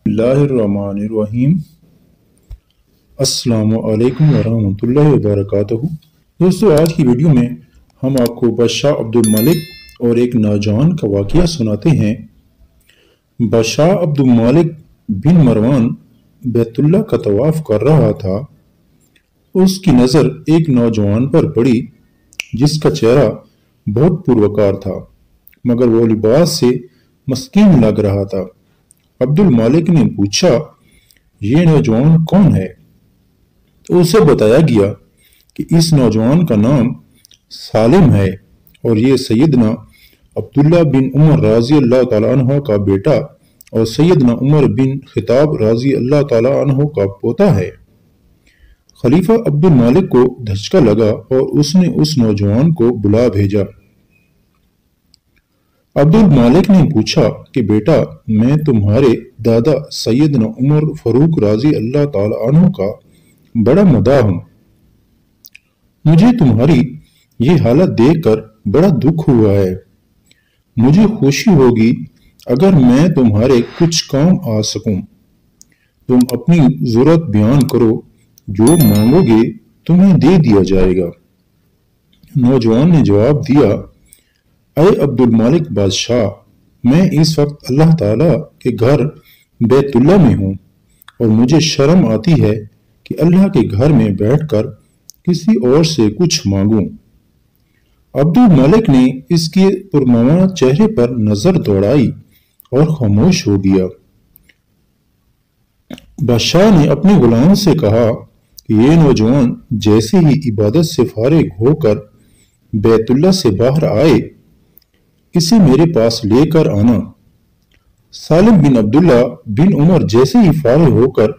बिस्मिल्लाहिर्रहमानिर्रहीम। अस्सलामु अलैकुम वरहमतुल्लाहि वबरकातुहू। दोस्तों, आज की वीडियो में हम आपको बादशाह अब्दुल मलिक और एक नौजवान का वाक़या सुनाते हैं। बादशाह अब्दुल मलिक बिन मरवान बैतुल्लाह का तवाफ कर रहा था। उसकी नज़र एक नौजवान पर पड़ी जिसका चेहरा बहुत पुरवकार था, मगर वो लिबास से मस्कीन लग रहा था। अब्दुल मालिक ने पूछा, ये नौजवान कौन है? तो उसे बताया गया कि इस नौजवान का नाम सालिम है और ये सैयदना अब्दुल्ला बिन उमर राजी अल्लाह ताला अन्हु का बेटा और सैयदना उमर बिन खिताब राजी अल्लाह ताला अन्हु का पोता है। खलीफा अब्दुल मालिक को धचका लगा और उसने उस नौजवान को बुला भेजा। अब्दुल मालिक ने पूछा कि बेटा, मैं तुम्हारे दादा सैयदना उमर फारूक राजी अल्लाह ताला अन्हु का बड़ा मदाह हूँ। मुझे तुम्हारी ये हालत देखकर बड़ा दुख हुआ है। मुझे खुशी होगी अगर मैं तुम्हारे कुछ काम आ सकूं। तुम अपनी जरूरत बयान करो, जो मांगोगे तुम्हें दे दिया जाएगा। नौजवान ने जवाब दिया, अय अब्दुल मालिक बादशाह, मैं इस वक्त अल्लाह ताला के घर बैतुल्लाह में हूँ और मुझे शर्म आती है कि अल्लाह के घर में बैठकर किसी और से कुछ मांगूं। अब्दुल मालिक ने इसके पुरमावा चेहरे पर नजर दौड़ाई और खामोश हो गया। बादशाह ने अपने गुलाम से कहा कि ये नौजवान जैसे ही इबादत से फारिग होकर बैतुल्लाह से बाहर आए, इसे मेरे पास लेकर आना। सालिम बिन अब्दुल्ला बिन उमर जैसे ही फारिग होकर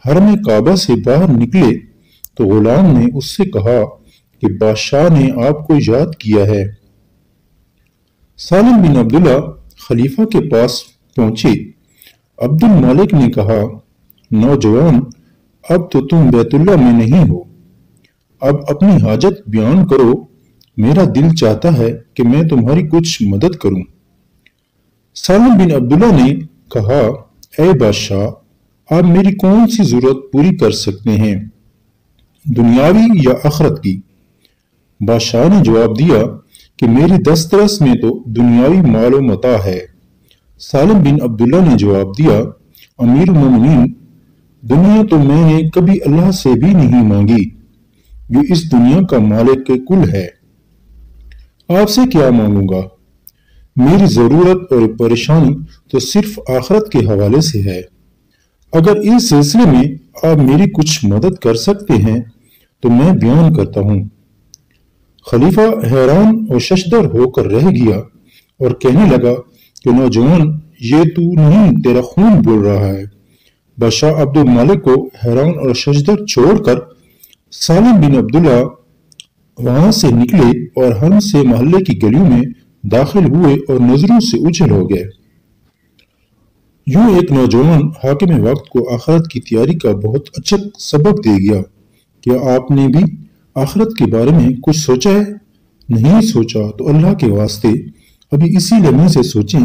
हरम काबा से बाहर निकले तो गुलाम ने उससे कहा कि बादशाह ने आपको याद किया है। सालिम बिन अब्दुल्ला खलीफा के पास पहुंचे। अब्दुल मालिक ने कहा, नौजवान, अब तो तुम बैतुल्लाह में नहीं हो, अब अपनी हाजत बयान करो। मेरा दिल चाहता है कि मैं तुम्हारी कुछ मदद करूं। सालिम बिन अब्दुल्ला ने कहा, ऐ बादशाह, आप मेरी कौन सी जरूरत पूरी कर सकते हैं, दुनियावी या आखिरत की? बादशाह ने जवाब दिया कि मेरी दस्तरस में तो दुनियावी मालो मता है। सालिम बिन अब्दुल्ला ने जवाब दिया, अमीर मोमिनीन, दुनिया तो मैंने कभी अल्लाह से भी नहीं मांगी, जो इस दुनिया का मालिक के कुल है। आपसे क्या मांगूंगा? मेरी जरूरत और परेशानी तो सिर्फ आखिरत के हवाले से है। अगर इस सिलसिले में आप मेरी कुछ मदद कर सकते हैं तो मैं बयान करता हूँ। खलीफा हैरान और शशदर होकर रह गया और कहने लगा कि नौजवान, ये तू नहीं, तेरा खून बोल रहा है। बादशाह अब्दुल मालिक को हैरान और शशदर छोड़कर सालिम बिन अब्दुल्ला वहां से निकले और हरम से मोहल्ले की गलियों में दाखिल हुए और नजरों से उछल हो गए। यूं एक नौजवान हाकिम वक्त को आखिरत की तैयारी का बहुत अच्छा सबक दे गया। क्या आपने भी आखिरत के बारे में कुछ सोचा है? नहीं सोचा तो अल्लाह के वास्ते अभी इसी लम्हे से सोचें